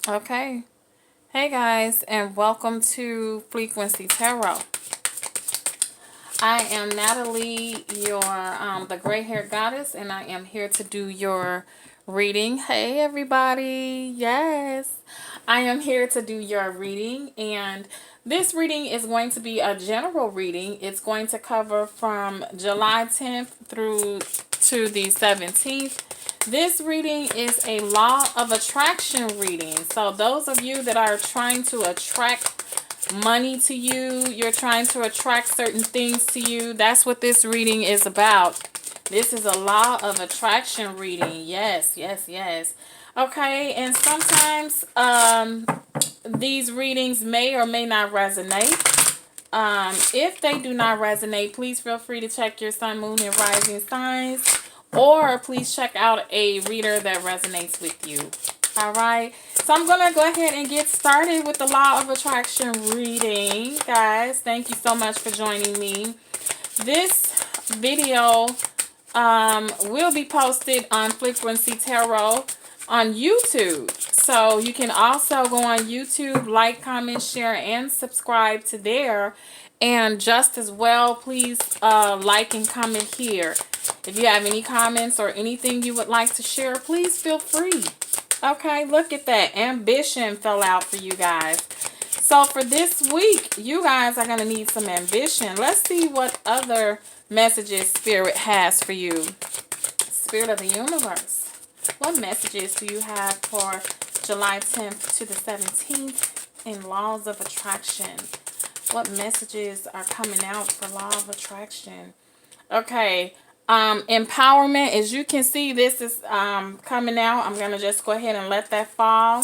Okay. Hey guys, and welcome to Frequency Tarot. I am Natalie, your the gray haired goddess, and I am here to do your reading. Hey everybody, yes, I am here to do your reading, and this reading is going to be a general reading. It's going to cover from July 10th through to the 17th. This reading is a law of attraction reading. So those of you that are trying to attract money to you, you're trying to attract certain things to you, that's what this reading is about. This is a law of attraction reading. Yes, yes, yes. Okay, and sometimes these readings may or may not resonate. If they do not resonate, please feel free to check your sun, moon, and rising signs, or please check out a reader that resonates with you. All right, so I'm gonna go ahead and get started with the law of attraction reading, guys. Thank you so much for joining me. This video will be posted on Frequency Tarot on YouTube. So you can also go on YouTube, like, comment, share, and subscribe to there. And just as well, please like and comment here. If you have any comments or anything you would like to share, please feel free. Okay, look at that. Ambition fell out for you guys. So for this week, you guys are going to need some ambition. Let's see what other messages Spirit has for you. Spirit of the universe. What messages do you have for July 10th to the 17th in laws of attraction? What messages are coming out for law of attraction? Okay. Empowerment. As you can see, this is coming out. I'm going to just go ahead and let that fall.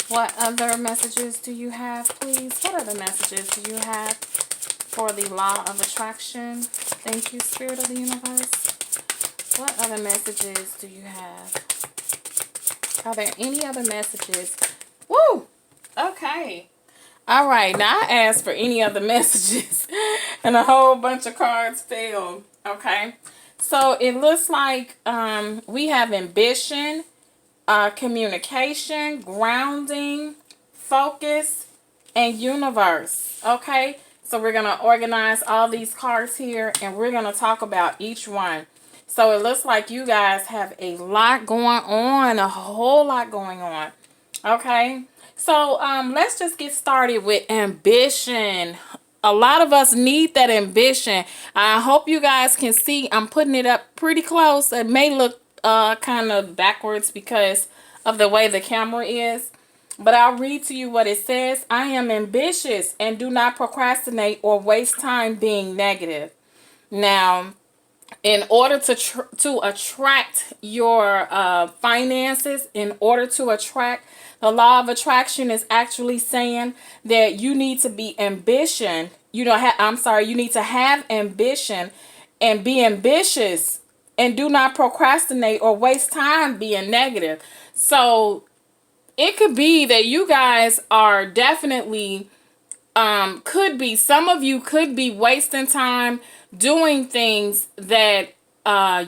What other messages do you have, please? What other messages do you have for the law of attraction? Thank you, Spirit of the universe. What other messages do you have? Are there any other messages? Woo! Okay. All right. Now I asked for any other messages and a whole bunch of cards failed. Okay. So it looks like we have ambition, communication, grounding, focus, and universe. Okay. So we're going to organize all these cards here and we're going to talk about each one. So it looks like you guys have a lot going on, a whole lot going on. Okay. So let's just get started with ambition. A lot of us need that ambition. I hope you guys can see I'm putting it up pretty close. It may look kind of backwards because of the way the camera is. But I'll read to you what it says. I am ambitious and do not procrastinate or waste time being negative. Now, in order to attract your finances, in order to attract, the law of attraction is actually saying that you need to be ambition. You need to have ambition and be ambitious and do not procrastinate or waste time being negative. So it could be that you guys are definitely some of you could be wasting time doing things that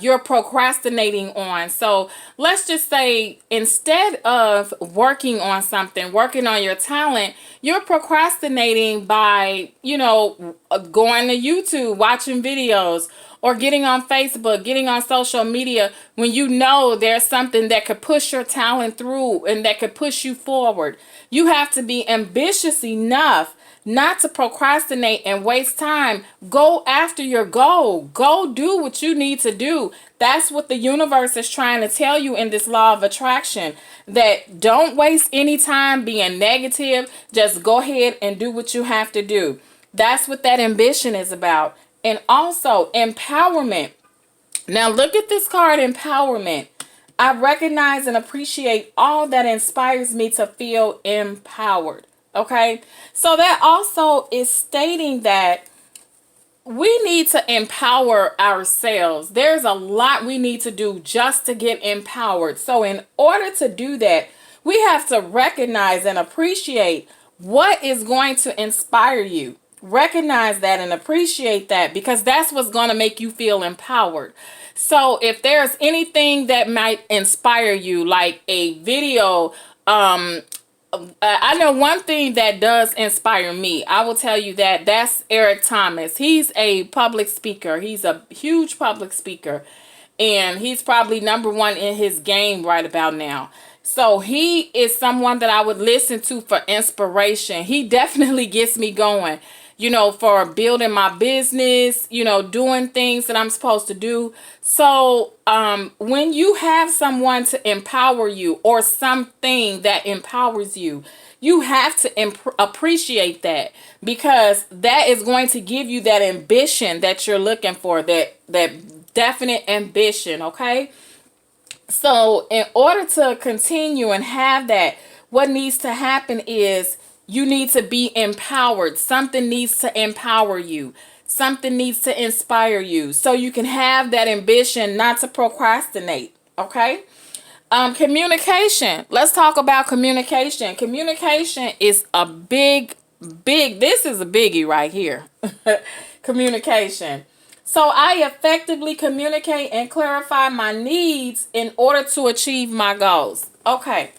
you're procrastinating on. So let's just say instead of working on something, working on your talent, you're procrastinating by, going to YouTube, watching videos, or getting on Facebook, getting on social media when you know there's something that could push your talent through and that could push you forward. You have to be ambitious enough not to procrastinate and waste time. Go after your goal. Go do what you need to do. That's what the universe is trying to tell you in this law of attraction. That don't waste any time being negative. Just go ahead and do what you have to do. That's what that ambition is about. And also empowerment. Now look at this card, empowerment. I recognize and appreciate all that inspires me to feel empowered. Okay, so that also is stating that we need to empower ourselves. There's a lot we need to do just to get empowered. So in order to do that, we have to recognize and appreciate what is going to inspire you. Recognize that and appreciate that, because that's what's going to make you feel empowered. So if there's anything that might inspire you, like a video, I know one thing that does inspire me. I will tell you that that's Eric Thomas. He's a public speaker. He's a huge public speaker. And he's probably number one in his game right about now. So he is someone that I would listen to for inspiration. He definitely gets me going, for building my business, doing things that I'm supposed to do. So when you have someone to empower you or something that empowers you, you have to appreciate that, because that is going to give you that ambition that you're looking for, that definite ambition, okay? So in order to continue and have that, what needs to happen is you need to be empowered. Something needs to empower you. Something needs to inspire you so you can have that ambition not to procrastinate, okay? Communication. Let's talk about communication. Communication is a this is a biggie right here. Communication. So I effectively communicate and clarify my needs in order to achieve my goals. Okay.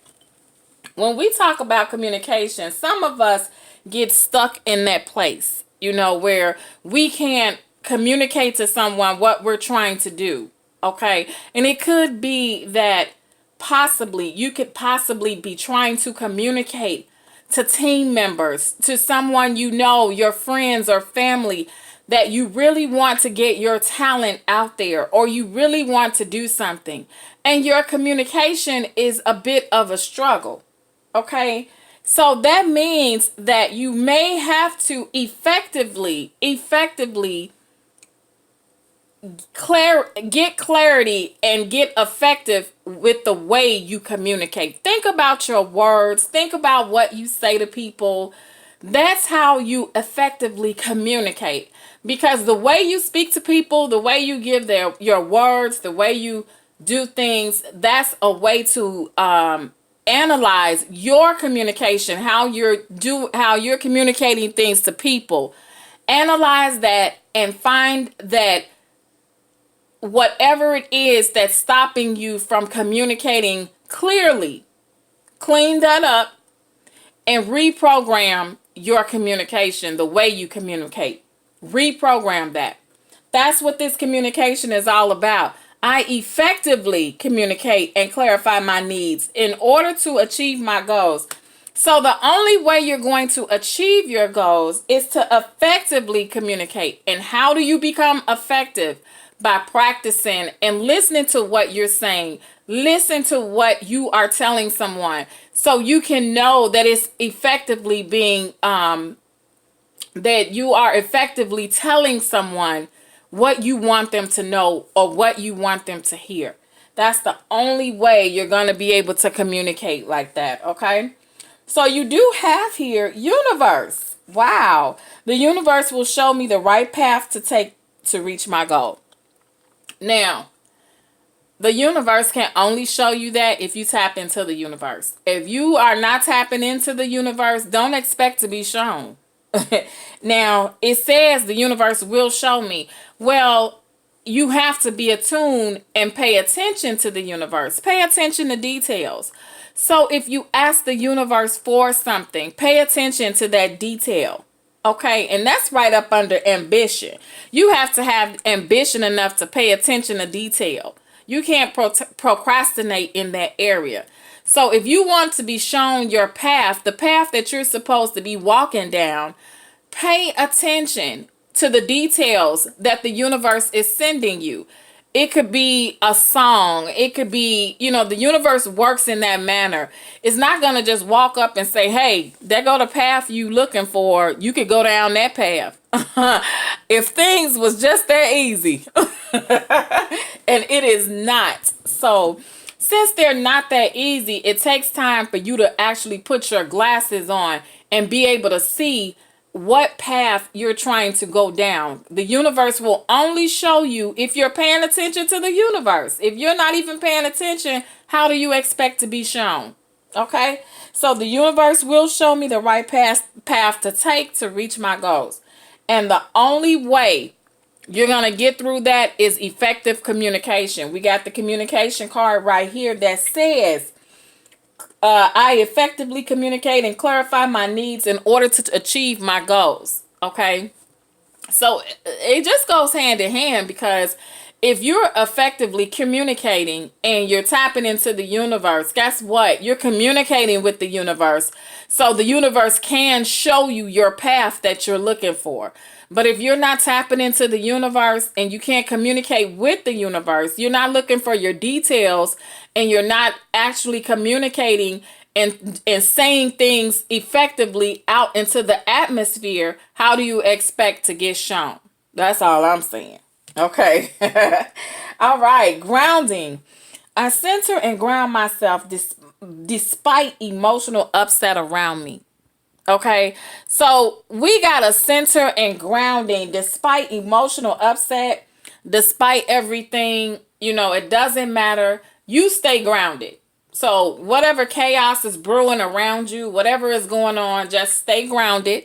When we talk about communication, some of us get stuck in that place, where we can't communicate to someone what we're trying to do. Okay. And it could be that you could possibly be trying to communicate to team members, to someone your friends or family, that you really want to get your talent out there, or you really want to do something, and your communication is a bit of a struggle. Okay? So that means that you may have to effectively get clarity and get effective with the way you communicate. Think about your words. Think about what you say to people. That's how you effectively communicate. Because the way you speak to people, the way you give your words, the way you do things, that's a way to analyze your communication, how you're communicating things to people. Analyze that and find that whatever it is that's stopping you from communicating clearly, clean that up and reprogram your communication, the way you communicate. Reprogram that. That's what this communication is all about. I effectively communicate and clarify my needs in order to achieve my goals. So the only way you're going to achieve your goals is to effectively communicate. And how do you become effective? By practicing and listening to what you're saying. Listen to what you are telling someone so you can know that it's effectively being, that you are effectively telling someone what you want them to know or what you want them to hear. That's the only way you're going to be able to communicate like that, okay? So you do have here universe. Wow. The universe will show me the right path to take to reach my goal. Now, the universe can only show you that if you tap into the universe. If you are not tapping into the universe, don't expect to be shown. Now, it says the universe will show me. Well, you have to be attuned and pay attention to the universe. Pay attention to details. So if you ask the universe for something, pay attention to that detail. Okay, and that's right up under ambition. You have to have ambition enough to pay attention to detail. You can't procrastinate in that area. So if you want to be shown your path, the path that you're supposed to be walking down, pay attention to the details that the universe is sending you. It could be a song. It could be, the universe works in that manner. It's not going to just walk up and say, hey, there go the path you looking for. You could go down that path. If things was just that easy. And it is not. So since they're not that easy, it takes time for you to actually put your glasses on and be able to see what path you're trying to go down. The universe will only show you if you're paying attention to the universe. If you're not even paying attention, how do you expect to be shown? Okay? So the universe will show me the right path to take to reach my goals. And the only way you're going to get through that is effective communication. We got the communication card right here that says I effectively communicate and clarify my needs in order to achieve my goals. Okay. So it just goes hand in hand, because if you're effectively communicating and you're tapping into the universe, guess what? You're communicating with the universe. So the universe can show you your path that you're looking for. But if you're not tapping into the universe and you can't communicate with the universe, you're not looking for your details, and you're not actually communicating and saying things effectively out into the atmosphere, how do you expect to get shown? That's all I'm saying. Okay. All right. Grounding. I center and ground myself despite emotional upset around me. Okay. So we got a center and grounding despite emotional upset, despite everything. It doesn't matter. You stay grounded. So whatever chaos is brewing around you, whatever is going on, just stay grounded,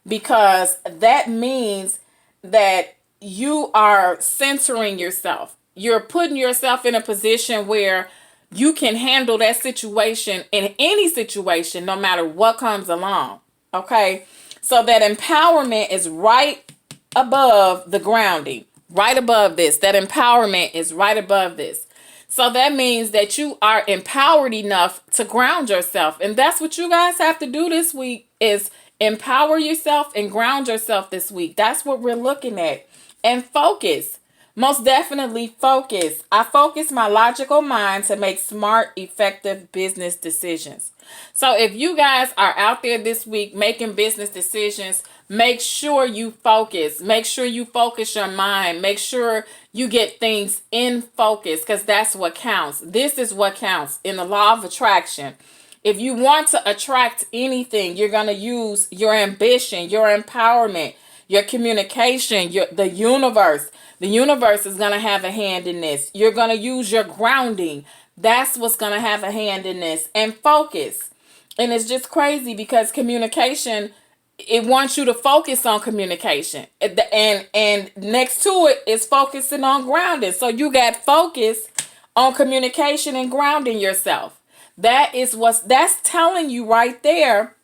because that means that you are centering yourself. You're putting yourself in a position where you can handle that situation, in any situation, no matter what comes along. Okay? So that empowerment is right above the grounding, right above this. That empowerment is right above this. So that means that you are empowered enough to ground yourself. And that's what you guys have to do this week, is empower yourself and ground yourself this week. That's what we're looking at. And focus. Most definitely focus. I focus my logical mind to make smart, effective business decisions. So if you guys are out there this week making business decisions, make sure you focus. Make sure you focus your mind. Make sure you get things in focus, because that's what counts. This is what counts in the law of attraction. If you want to attract anything, you're going to use your ambition, your empowerment, your communication, the universe. The universe is going to have a hand in this. You're going to use your grounding. That's what's going to have a hand in this. And focus. And it's just crazy, because communication, it wants you to focus on communication. And next to it is focusing on grounding. So you got focus on communication and grounding yourself. That's telling you right there,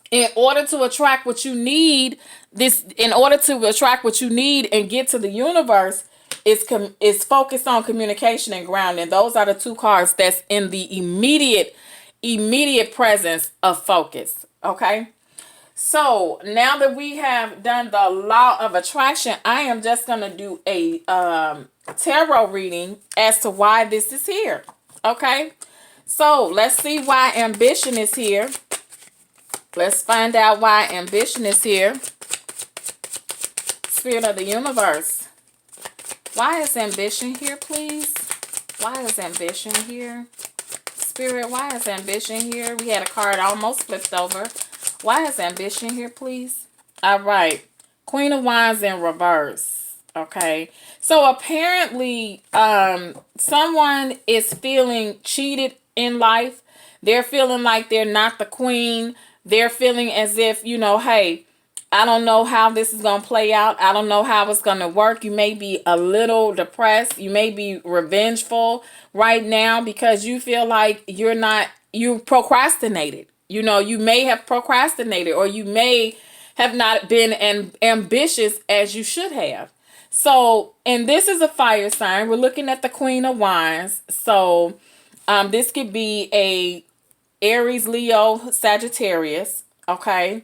in order to attract what you need, and get to the universe, is focused on communication and grounding. Those are the two cards that's in the immediate presence of focus. Okay. So now that we have done the law of attraction, I am just going to do a tarot reading as to why this is here. Okay. So let's see why ambition is here. Let's find out why ambition is here. Spirit of the universe. Why is ambition here, please? Why is ambition here? Spirit, why is ambition here? We had a card almost flipped over. Why is ambition here, please? All right. Queen of Wands in reverse. Okay. So apparently, someone is feeling cheated in life. They're feeling like they're not the queen. They're feeling as if, hey, I don't know how this is going to play out. I don't know how it's going to work. You may be a little depressed. You may be revengeful right now, because you feel like you procrastinated. You may have procrastinated, or you may have not been ambitious as you should have. So, and this is a fire sign. We're looking at the Queen of Wands. So, this could be a Aries, Leo, Sagittarius. Okay.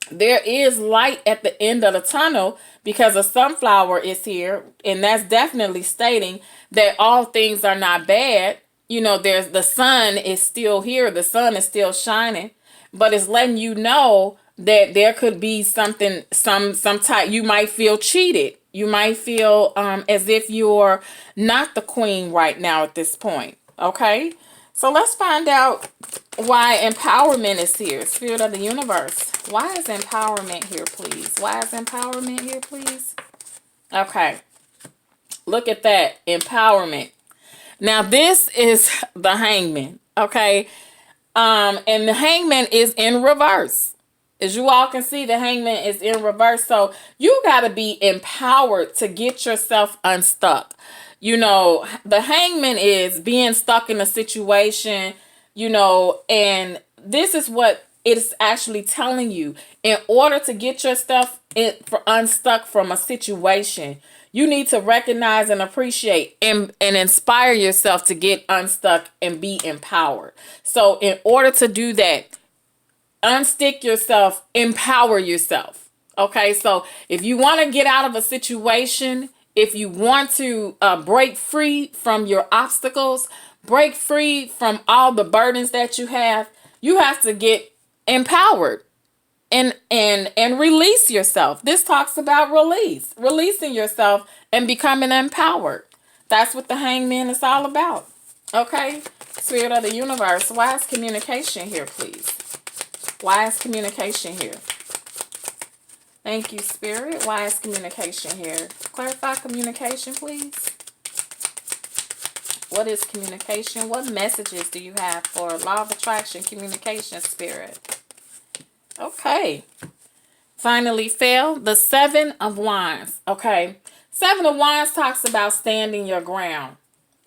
There is light at the end of the tunnel, because a sunflower is here. And that's definitely stating that all things are not bad. There's the sun is still here. The sun is still shining, but it's letting you know that there could be something, some type. You might feel cheated. You might feel as if you're not the queen right now at this point. Okay. So let's find out why empowerment is here. Spirit of the universe. Why is empowerment here, please? Why is empowerment here, please? Okay. Look at that. Empowerment. Now, this is the Hangman. Okay. And the Hangman is in reverse. As you all can see, the Hangman is in reverse. So you got to be empowered to get yourself unstuck. The Hangman is being stuck in a situation and this is what it's actually telling you. In order to get your stuff unstuck from a situation, you need to recognize and appreciate and inspire yourself to get unstuck and be empowered. So in order to do that, unstick yourself, empower yourself. Okay, so if you want to get out of a situation, if you want to break free from your obstacles, break free from all the burdens that you have to get empowered and release yourself. This talks about releasing yourself and becoming empowered. That's what the hangman is all about. Okay, Spirit of the universe, wise communication here, please. Wise communication here. Thank you, Spirit. Wise communication here. Clarify communication, please. What is communication? What messages do you have for law of attraction communication, Spirit? Okay. Finally fell the Seven of Wands. Okay. Seven of Wands talks about standing your ground.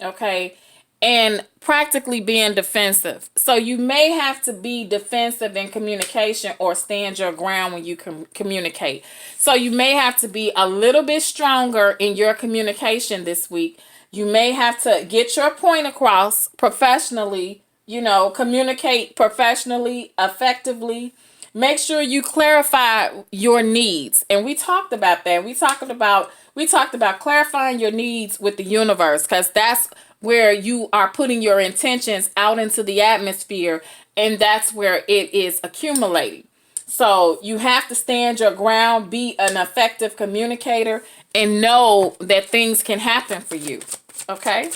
Okay. And practically being defensive. So you may have to be defensive in communication or stand your ground when you communicate. So you may have to be a little bit stronger in your communication this week. You may have to get your point across professionally, communicate professionally, effectively. Make sure you clarify your needs. And we talked about that. We talked about clarifying your needs with the universe, because that's where you are putting your intentions out into the atmosphere, and that's where it is accumulating. So you have to stand your ground, be an effective communicator, and know that things can happen for you. Okay?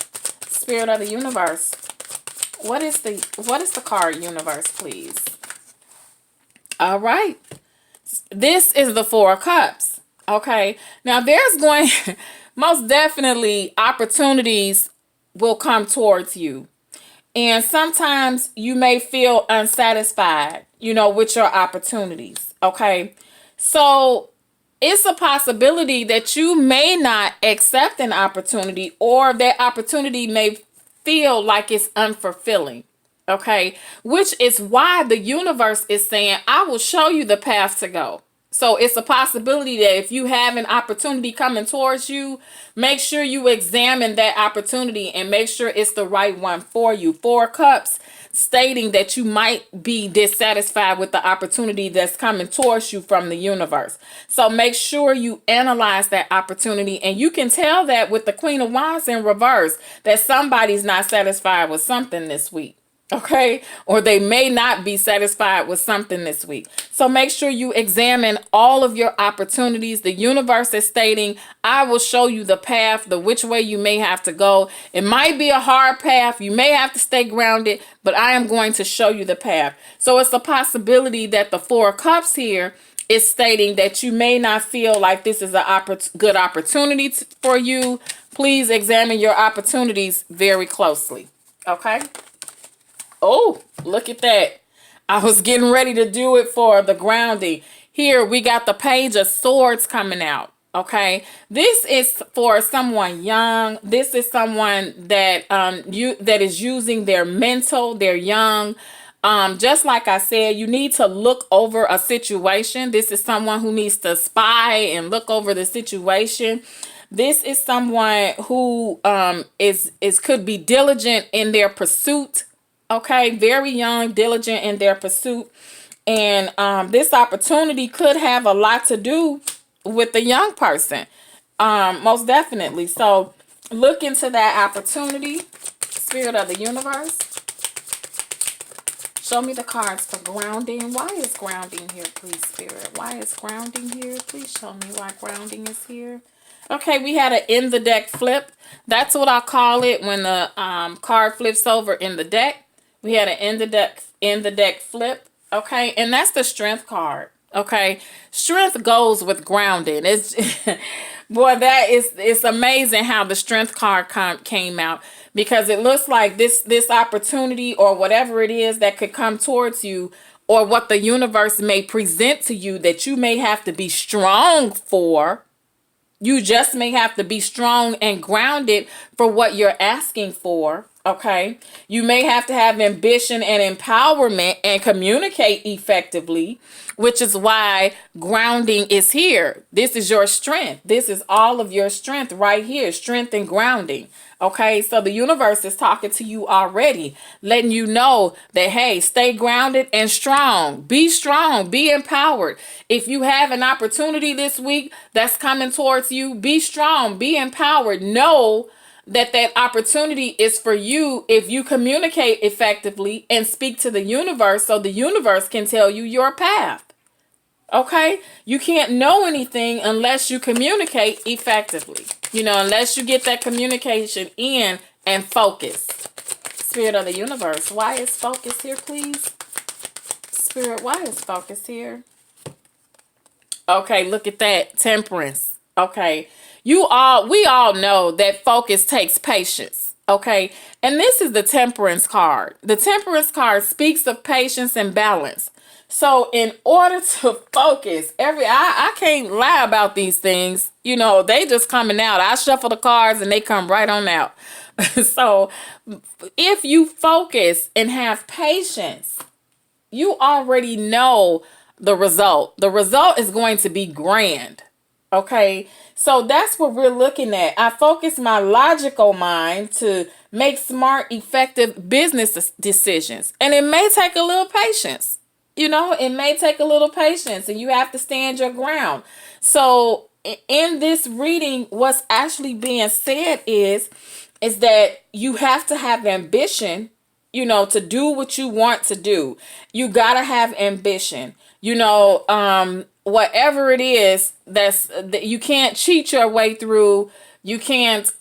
Spirit of the universe. What is the card universe, please? All right. This is the Four of Cups. Okay. Now there's going most definitely opportunities will come towards you. And sometimes you may feel unsatisfied, with your opportunities. Okay. So it's a possibility that you may not accept an opportunity, or that opportunity may feel like it's unfulfilling. Okay. Which is why the universe is saying, I will show you the path to go. So it's a possibility that if you have an opportunity coming towards you, make sure you examine that opportunity and make sure it's the right one for you. Four Cups stating that you might be dissatisfied with the opportunity that's coming towards you from the universe. So make sure you analyze that opportunity, and you can tell that with the Queen of Wands in reverse that somebody's not satisfied with something this week. Okay, or they may not be satisfied with something this week. So make sure you examine all of your opportunities. The universe is stating, I will show you the path, the which way you may have to go. It might be a hard path. You may have to stay grounded, but I am going to show you the path. So it's a possibility that the Four of Cups here is stating that you may not feel like this is a good opportunity for you. Please examine your opportunities very closely. Okay. Oh, look at that. I was getting ready to do it for the grounding. Here we got the Page of Swords coming out. Okay. This is for someone young. This is someone that that is using their mental. They're young. Just like I said, you need to look over a situation. This is someone who needs to spy and look over the situation. This is someone who could be diligent in their pursuit. Okay, very young, diligent in their pursuit. And this opportunity could have a lot to do with the young person. Most definitely. So look into that opportunity. Spirit of the universe. Show me the cards for grounding. Why is grounding here, please, Spirit? Why is grounding here? Please show me why grounding is here. Okay, we had an in the deck flip. That's what I call it when the card flips over in the deck. We had an in the deck flip. Okay, and that's the Strength card. Okay, strength goes with grounding. It's boy, it's amazing how the Strength card came out, because it looks like this opportunity or whatever it is that could come towards you, or what the universe may present to you that you may have to be strong for. You just may have to be strong and grounded for what you're asking for. Okay. You may have to have ambition and empowerment and communicate effectively, which is why grounding is here. This is your strength. This is all of your strength right here. Strength and grounding. Okay. So the universe is talking to you already, letting you know that, hey, stay grounded and strong. Be strong. Be empowered. If you have an opportunity this week that's coming towards you, be strong. Be empowered. Know that opportunity is for you if you communicate effectively and speak to the universe so the universe can tell you your path. Okay? You can't know anything unless you communicate effectively. Unless you get that communication in and focus. Spirit of the universe, why is focus here, please? Spirit, why is focus here? Okay, look at that. Temperance. Okay. We all know that focus takes patience. Okay. And this is the temperance card. The temperance card speaks of patience and balance. So in order to focus, I can't lie about these things. They just coming out. I shuffle the cards and they come right on out. So if you focus and have patience, you already know the result. The result is going to be grand. Okay, so that's what we're looking at. I focus my logical mind to make smart, effective business decisions. And it may take a little patience. It may take a little patience and you have to stand your ground. So in this reading, what's actually being said is that you have to have ambition, to do what you want to do. You got to have ambition. Whatever it is that you can't cheat your way through. You can't,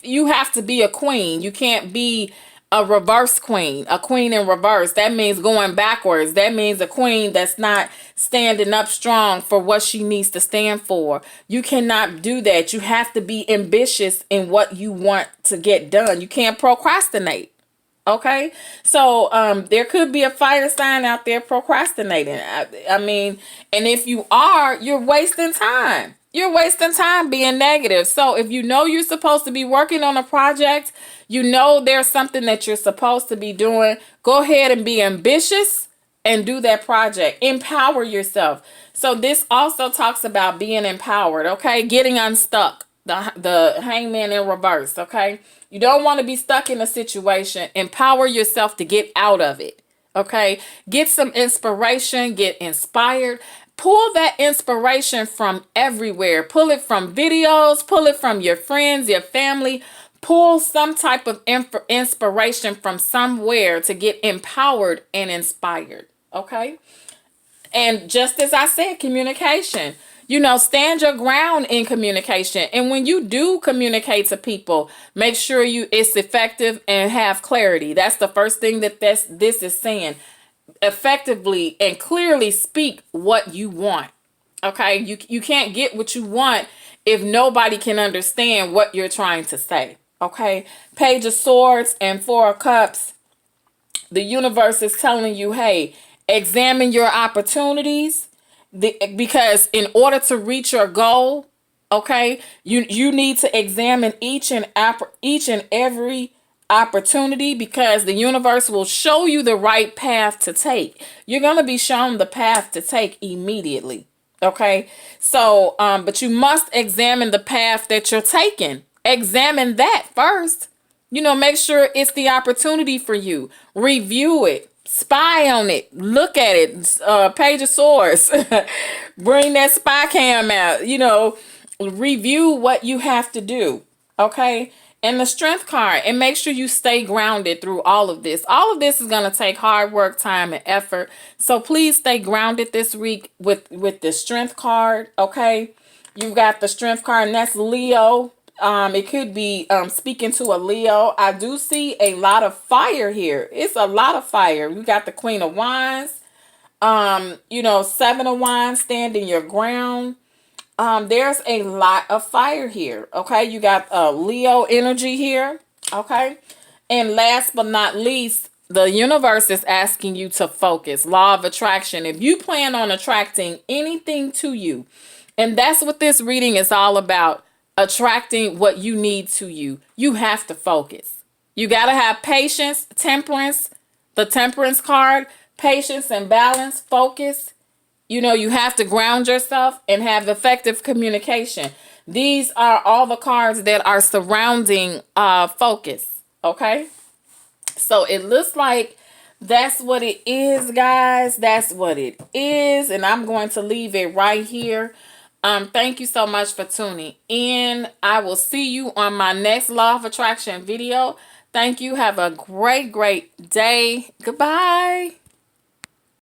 you have to be a queen. You can't be a reverse queen, a queen in reverse. That means going backwards. That means a queen that's not standing up strong for what she needs to stand for. You cannot do that. You have to be ambitious in what you want to get done. You can't procrastinate. Okay, so there could be a fire sign out there procrastinating. I mean, and if you are, you're wasting time. You're wasting time being negative. So if you're supposed to be working on a project, there's something that you're supposed to be doing, go ahead and be ambitious and do that project. Empower yourself. So this also talks about being empowered, okay? Getting unstuck. The hangman in reverse, okay? You don't want to be stuck in a situation. Empower yourself to get out of it, okay? Get some inspiration, get inspired. Pull that inspiration from everywhere. Pull it from videos, pull it from your friends, your family. Pull some type of inspiration from somewhere to get empowered and inspired, okay? And just as I said, communication. Stand your ground in communication. And when you do communicate to people, make sure it's effective and have clarity. That's the first thing that this is saying. Effectively and clearly speak what you want. Okay? You can't get what you want if nobody can understand what you're trying to say. Okay? Page of Swords and Four of Cups. The universe is telling you, hey, examine your opportunities. Because in order to reach your goal, okay, you need to examine each and every opportunity, because the universe will show you the right path to take. You're going to be shown the path to take immediately. Okay. So, but you must examine the path that you're taking. Examine that first. Make sure it's the opportunity for you. Review it. Spy on it. Look at it. Page of Swords. Bring that spy cam out. Review what you have to do. Okay. And the Strength card. And make sure you stay grounded through all of this. All of this is going to take hard work, time, and effort. So please stay grounded this week with the Strength card. Okay. You've got the Strength card, and that's Leo. It could be speaking to a Leo. I do see a lot of fire here. It's a lot of fire. We got the Queen of Wands. Seven of Wands, standing your ground. There's a lot of fire here. Okay, you got Leo energy here. Okay, and last but not least, the universe is asking you to focus. Law of attraction. If you plan on attracting anything to you, and that's what this reading is all about. attracting what you need to you. You have to focus. You got to have patience, temperance, the temperance card, patience and balance, focus. You know, you have to ground yourself and have effective communication. These are all the cards that are surrounding focus. Okay. So it looks like that's what it is, guys. That's what it is. And I'm going to leave it right here. Thank you so much for tuning in. I will see you on my next Law of Attraction video. Thank you. Have a great, great day. Goodbye.